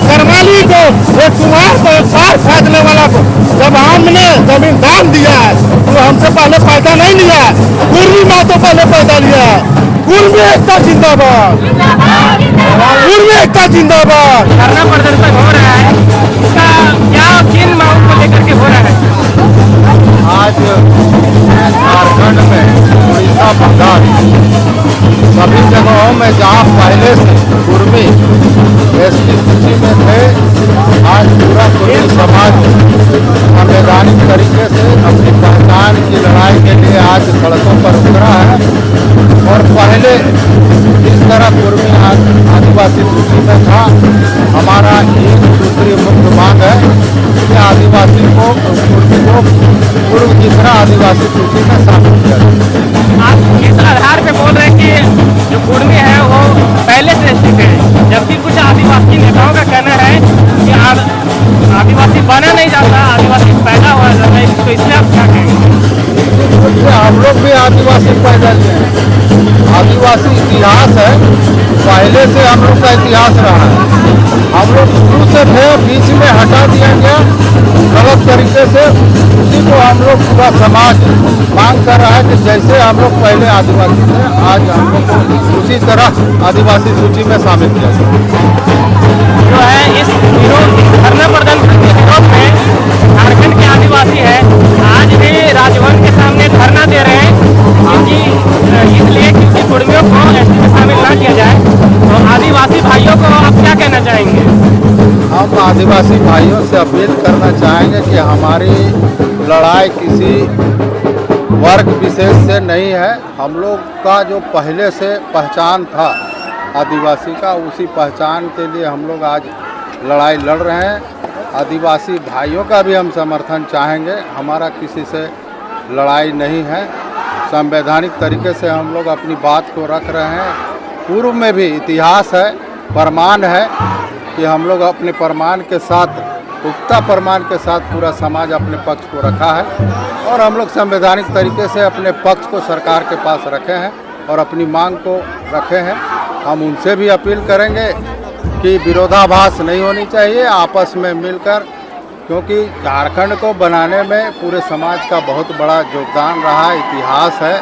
करमाली को, एक कुमार को, एक सार फेंकने वाला को जब हमने जमीन दान दिया है तो हमसे पहले पैदा नहीं लिया है, कुर्मी माँ तो पहले पैदा लिया है। कुर्मी एकता जिंदाबाद, कुर्मी एकता जिंदाबाद। धरना प्रदर्शन हो रहा है, इसका क्या किन मांगों को लेकर के हो रहा है? आज झारखंड में, उड़ीसा, बंगाल सभी जगहों में जहाँ पहले से कुर्मी एसटी सूची में थे, आज पूरा कुर्मी समाज संवैधानिक तरीके से अपनी पहचान की लड़ाई के लिए आज सड़कों पर उतरा है। और पहले जिस तरह कुर्मी आदिवासी सूची में था, हमारा एक दूसरी मुख्य मांग है कि आदिवासी को, कुर्मी को पूर्व की तरह आदिवासी सूची में शामिल किया जाए। आप किस आधार पे बोल रहे हैं कि जो कुर्मी है वो पहले से स्थित है, जबकि कुछ आदिवासी नेताओं का कहना है कि आदिवासी बना नहीं जाता, आदिवासी पैदा हुआ जाता है, तो इसलिए आप क्या कहेंगे? हम लोग भी आदिवासी पैदा लिए हैं, आदिवासी इतिहास है, पहले से हम लोग का इतिहास रहा है। हम लोग शुरू से थे, बीच में हटा दिया गया गलत तरीके से, उसी को हम लोग पूरा समाज मांग कर रहा है कि जैसे हम लोग पहले आदिवासी थे, आज हम लोग को उसी तरह आदिवासी सूची में शामिल किया जाए। जो है इस धरना प्रदर्शन के विरोध में झारखंड के आदिवासी है, आज भी राजभवन के सामने धरना दे रहे हैं, क्योंकि इसलिए क्योंकि कुर्मियों को एसटी में शामिल ना किया जाए। तो आदिवासी भाइयों को आप क्या कहना चाहेंगे? हम आदिवासी भाइयों से अपील करना चाहेंगे कि हमारी लड़ाई किसी वर्ग विशेष से नहीं है। हम लोग का जो पहले से पहचान था आदिवासी का, उसी पहचान के लिए हम लोग आज लड़ाई लड़ रहे हैं। आदिवासी भाइयों का भी हम समर्थन चाहेंगे, हमारा किसी से लड़ाई नहीं है। संवैधानिक तरीके से हम लोग अपनी बात को रख रहे हैं। पूर्व में भी इतिहास है, प्रमाण है कि हम लोग अपने प्रमाण के साथ, पुख्ता प्रमाण के साथ पूरा समाज अपने पक्ष को रखा है। और हम लोग संवैधानिक तरीके से अपने पक्ष को सरकार के पास रखे हैं और अपनी मांग को रखे हैं। हम उनसे भी अपील करेंगे कि विरोधाभास नहीं होनी चाहिए, आपस में मिलकर, क्योंकि झारखंड को बनाने में पूरे समाज का बहुत बड़ा योगदान रहा, इतिहास है।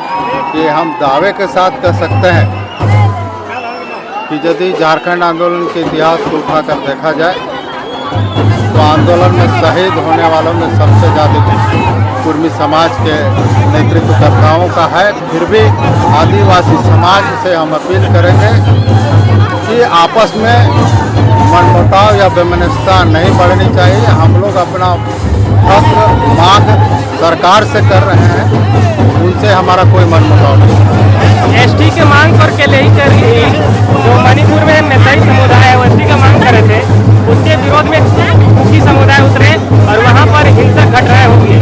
कि हम दावे के साथ कह सकते हैं कि यदि झारखंड आंदोलन के इतिहास को उठाकर देखा जाए तो आंदोलन में शहीद होने वालों में सबसे ज़्यादा कुर्मी समाज के नेतृत्वकर्ताओं का है। फिर भी आदिवासी समाज से हम अपील करेंगे कि आपस में मनमुटाव या वैमनस्यता नहीं बढ़नी चाहिए। हम लोग अपना पत्र मांग सरकार से कर रहे हैं, उनसे हमारा कोई मनमुटाव नहीं। एसटी के मांग पर के लिए कर रही थी, जो मणिपुर में मैथई समुदाय है वो एसटी का मांग कर रहे थे, उसके विरोध में कुकी समुदाय उतरे और वहाँ पर हिंसक घटनाएं होंगी।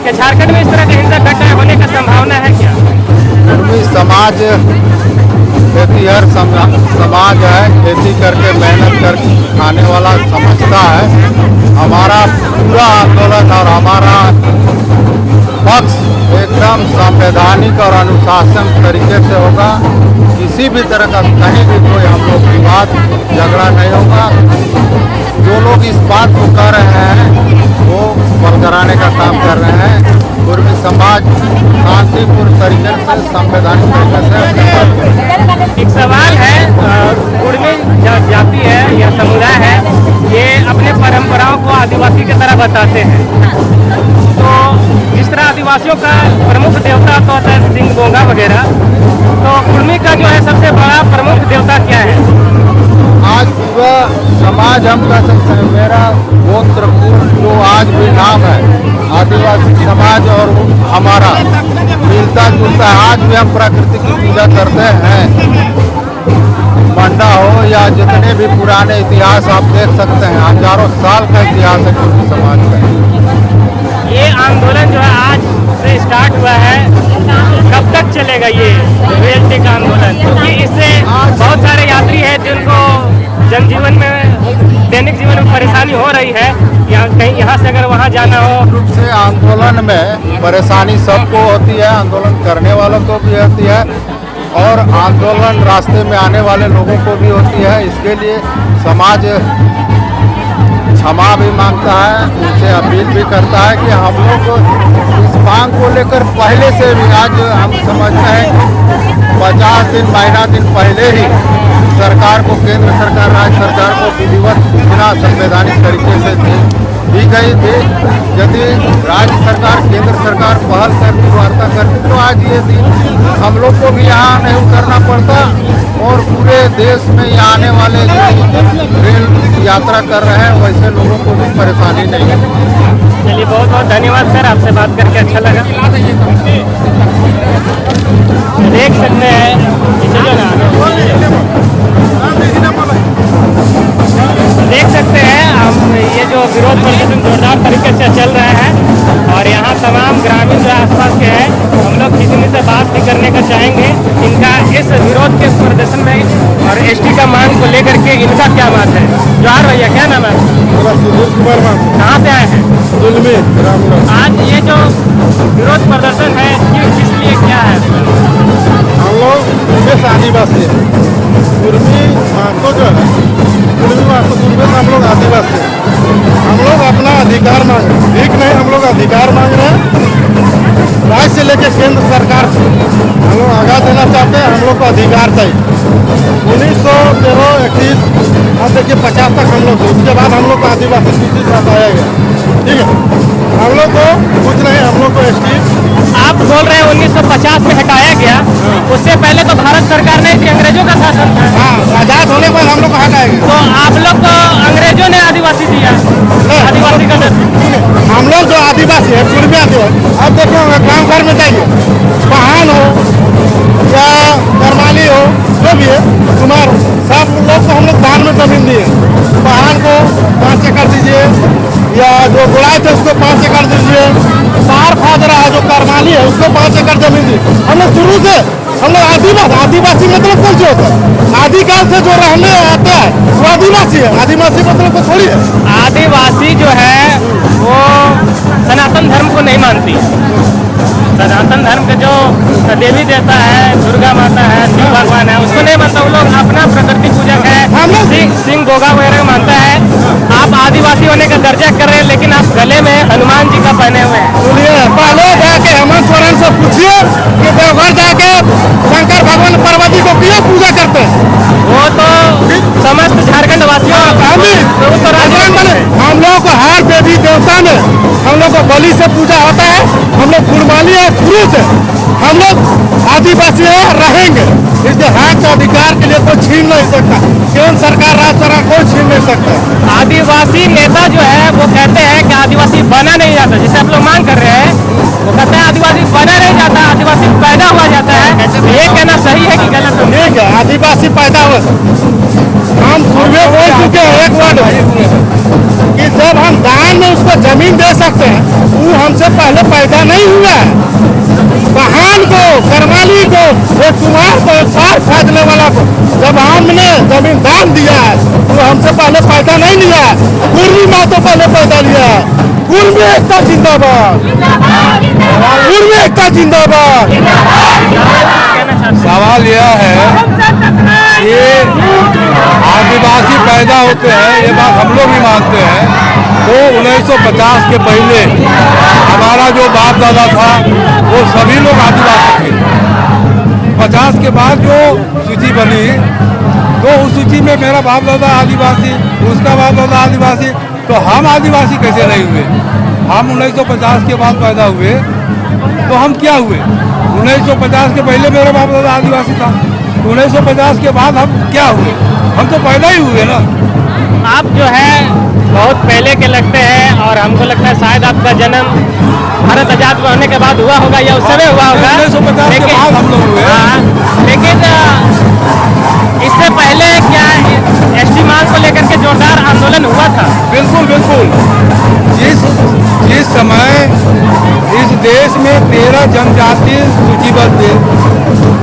क्या झारखंड में इस तरह के हिंसक घटनाएं होने का संभावना है क्या? कुर्मी समाज खेतीहर समाज है, खेती करके मेहनत कर खाने वाला समझता है। हमारा पूरा आंदोलन और हमारा पक्ष एकदम संवैधानिक और अनुशासन तरीके से होगा। किसी भी तरह का कहीं भी कोई हम लोग विवाद झगड़ा नहीं होगा। जो लोग इस बात को कर रहे हैं वो बल कराने का काम कर रहे हैं। कुर्मी समाज शांतिपूर्ण तरीके से, संवैधानिक तरीके से। एक सवाल है, कुर्मी जाति है या समुदाय है, ये अपने परंपराओं को आदिवासी की तरह बताते हैं। तो जिस तरह आदिवासियों का प्रमुख देवता तो होता है सिंह बोंगा वगैरह, तो कुर्मी का जो है सबसे बड़ा प्रमुख देवता क्या है? आज पूरा समाज हम कह सकते हैं, मेरा गोत्र कुल जो आज भी नाम है आदिवासी समाज और हमारा मिलता जुलता है। आज भी हम प्रकृति की पूजा करते हैं। मंडा हो या जितने भी पुराने इतिहास आप देख सकते हैं, हजारों साल का इतिहास है कुर्मी समाज का। ये आंदोलन जो है आज से स्टार्ट हुआ है, कब तक चलेगा ये रेल का आंदोलन? क्योंकि इससे बहुत सारे यात्री हैं जिनको जनजीवन में, दैनिक जीवन में परेशानी हो रही है। कहीं यहाँ से अगर वहाँ जाना हो, रूप से आंदोलन में परेशानी सबको होती है, आंदोलन करने वालों को भी होती है और आंदोलन रास्ते में आने वाले लोगों को भी होती है। इसके लिए समाज क्षमा भी मांगता है, उनसे अपील भी करता है कि हम लोग इस मांग को लेकर पहले से भी आज हम समझते हैं कि 50 दिन महीना दिन पहले ही सरकार को, केंद्र सरकार राज्य सरकार को विधिवत सूचना संवैधानिक तरीके से दी गई थी। यदि राज्य सरकार, केंद्र सरकार पहल करती, वार्ता करती तो आज ये दिन हम लोग को भी यहाँ नहीं उतरना पड़ता और पूरे देश में यहाँ आने वाले जो रेल यात्रा कर रहे हैं वैसे लोगों को भी परेशानी नहीं है। चलिए, बहुत बहुत धन्यवाद सर, आपसे बात करके अच्छा लगा। देख सकते हैं देख सकते हैं हम, ये जो विरोध प्रदर्शन जोरदार तरीके से चल रहा है और यहाँ तमाम ग्रामीण जो आसपास के हैं, हम लोग किसी से बात भी करने का चाहेंगे। इनका इस विरोध के प्रदर्शन में और एसटी का मांग को लेकर के इनका क्या बात है। जोहार भैया, क्या नाम है? कहाँ से आए हैं? आज ये जो विरोध प्रदर्शन है किस लिए क्या है? हम लोग आदिवासी है, कुर्मी मातो जो है, कुर्मी मातो कुर्मी हम लोग आदिवासी है। हम लोग अपना अधिकार मांग रहे हैं, ठीक नहीं, हम लोग अधिकार मांग रहे हैं। राज्य से लेकर केंद्र सरकार से हम लोग आगाह देना चाहते हैं, हम लोग को अधिकार चाहिए। 1931 अब देखिए 50 तक हम लोग थे, उसके बाद हम लोग को आदिवासी सूची से हटाया गया, ठीक है। हम लोग को कुछ नहीं, हम लोग को एसटी। आप बोल रहे हैं 1950 में हटाया गया, उससे पहले तो भारत सरकार नहीं थी, अंग्रेजों का शासन था। हाँ, आजाद होने पर हम लोग को हटाया गया। तो आप लोग को अंग्रेजों ने आदिवासी दिया, आदिवासी का हम लोग जो आदिवासी है, पूर्वी आदिवासी, अब देखो गाँव घर में जाइए, पहान हो या करमाली हो, जो भी है, कुमार हो, सब लोग को हम लोग दान में जमीन दिए। पहान को 5 एकड़ दीजिए, या जो गुड़ाई थे उसको 5 एकड़ दीजिए। पार फादरा है जो करमाली है उसको 5 एकड़ जमीन दी। हम लोग शुरू से हम लोग आदिवासी मतलब कौन से होता है? आदिकाल से जो रहने आता है वो आदिवासी है। आदिवासी मतलब को थोड़ी है। आदिवासी जो है वो सनातन धर्म को नहीं मानती। सनातन धर्म के जो देवी देवता है, दुर्गा माता है, शिव भगवान है, उसको नहीं मानता। वो लोग अपना प्रकृति पूजक है, सिंह गोगा वगैरह मानता है। आप आदिवासी होने का दर्जा कर रहे हैं, लेकिन आप गले में हनुमान जी का पहने हुए हैं। सुनिए, पहले जाके हेमंत सोरेन से पूछिए कि देवघर जाके शंकर भगवान पार्वती को क्यों पूजा करते हैं। वो तो समस्त झारखंड वासियों हम लोग को हर देवी देवता में हम लोग को बलि से पूजा होता है। हम लोग कुर्बानी है शुरू से, हम लोग आदिवासी रहेंगे। इसके हक अधिकार के लिए कोई छीन नहीं सकता, केंद्र सरकार राज्य सरकार कोई छीन नहीं सकता। आदिवासी नेता जो है वो कहते हैं कि आदिवासी बना नहीं जाता, जिसे आप लोग मांग कर रहे हैं, वो कहते हैं आदिवासी बना नहीं जाता, आदिवासी पैदा हुआ जाता है। ये कहना सही है कि गलत है? ठीक है, आदिवासी पैदा हुआ, हम सुबह बोल चुके हैं एक वर्ड कि जब हम दान में उसको जमीन दे सकते हैं, वो हमसे पहले पैदा नहीं हुआ है। बहान को, करमाली को, एक कुमार को, एक पार फादने वाला को जब हमने जमीन दान दिया है तो हमसे पहले पैदा नहीं लिया है। कुर्मी मातो पहले पैदा लिया है। कुर्मी एकता जिंदाबाद, कुर्मी एकता जिंदाबाद। सवाल यह है कि आदिवासी पैदा होते हैं, ये बात हम लोग भी मानते हैं। तो 1950 के पहले हमारा जो बाप दादा था वो सभी लोग आदिवासी थे। 50 के बाद जो सूची बनी तो उस सूची में मेरा बाप दादा आदिवासी, उसका बाप दादा आदिवासी, तो हम आदिवासी कैसे नहीं हुए? हम 1950 के बाद पैदा हुए तो हम क्या हुए? 1950 के पहले मेरा बाप दादा आदिवासी था, 1950 के बाद हम क्या हुए? हम तो पैदा ही हुए ना। आप जो है बहुत पहले के लगते हैं और हमको लगता है शायद आपका जन्म भारत आजाद होने के बाद हुआ होगा या उस समय हुआ होगा। 1950 के बाद हम लोग हुए। लेकिन इससे पहले क्या एसटी मांग को लेकर के जोरदार आंदोलन हुआ था? बिल्कुल बिल्कुल। जिस समय इस देश में 13 जनजाति सूचीबद्ध थे,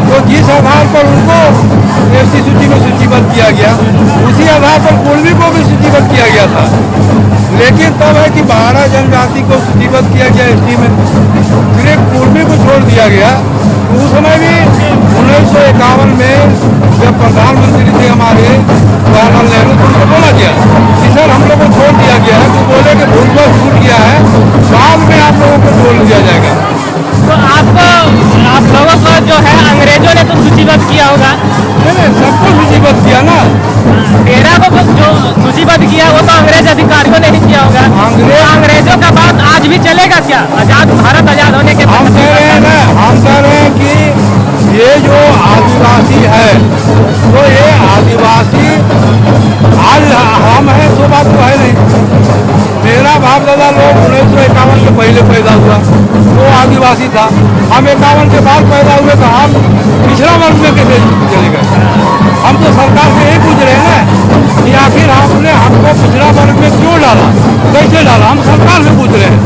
तो जिस आधार पर उनको एसटी सूची में सूचीबद्ध किया गया, उसी आधार पर कुर्मी को भी सूचीबद्ध किया गया था। लेकिन तब है कि 12 जनजाति को सूचीबद्ध किया गया एसटी में, फिर एक कुर्मी को छोड़ दिया गया। उस समय भी 1951 में जब प्रधानमंत्री थे हमारे जवाहरलाल नेहरू, तो उनको बोला गया कि सर हम लोग को छोड़ दिया गया जो सूचीबद्ध किया वो तो अंग्रेज अधिकारियों ने ही किया होगा। अंग्रेजों का बात आज भी चलेगा क्या? आजाद भारत आजाद होने के हम कह रहे हैं ना, हम कह रहे हैं कि ये जो आदिवासी है तो ये आदिवासी आज हम हैं तो बात तो है नहीं। मेरा बाप दादा लोग 1951 के पहले पैदा हुआ वो आदिवासी था, हम 51 के बाद पैदा हुए तो हम पिछड़ा वर्ग में कैसे चले गए? हम तो सरकार से यही पूछ रहे हैं ना कि आखिर आपने हमको पिछड़ा वर्ग में क्यों डाला, कैसे डाला, हम सरकार से पूछ रहे हैं।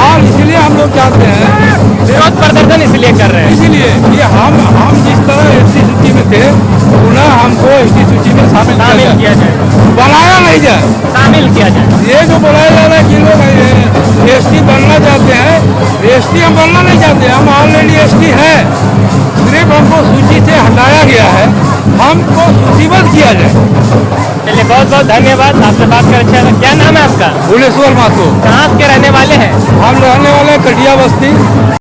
और इसलिए हम लोग चाहते हैं, विरोध प्रदर्शन इसलिए कर रहे हैं। इसीलिए कि हम जिस तरह एसटी सूची में थे पुनः हमको एसटी सूची में शामिल किया जाए, बनाया नहीं जाए, शामिल किया जाए। ये जो बोला जा रहा है कि लोग एसटी बनना चाहते हैं, एसटी हम बनना नहीं चाहते, हम ऑलरेडी एसटी हैं, सिर्फ हमको सूची से हटाया गया है, हमको सूचीबद्ध किया जाए। चलिए बहुत बहुत धन्यवाद, आपसे बात कर अच्छा लगा। क्या नाम है आपका? भुवनेश्वर माथुर। कहाँ के रहने वाले हैं? हम रहने वाले कटिया बस्ती।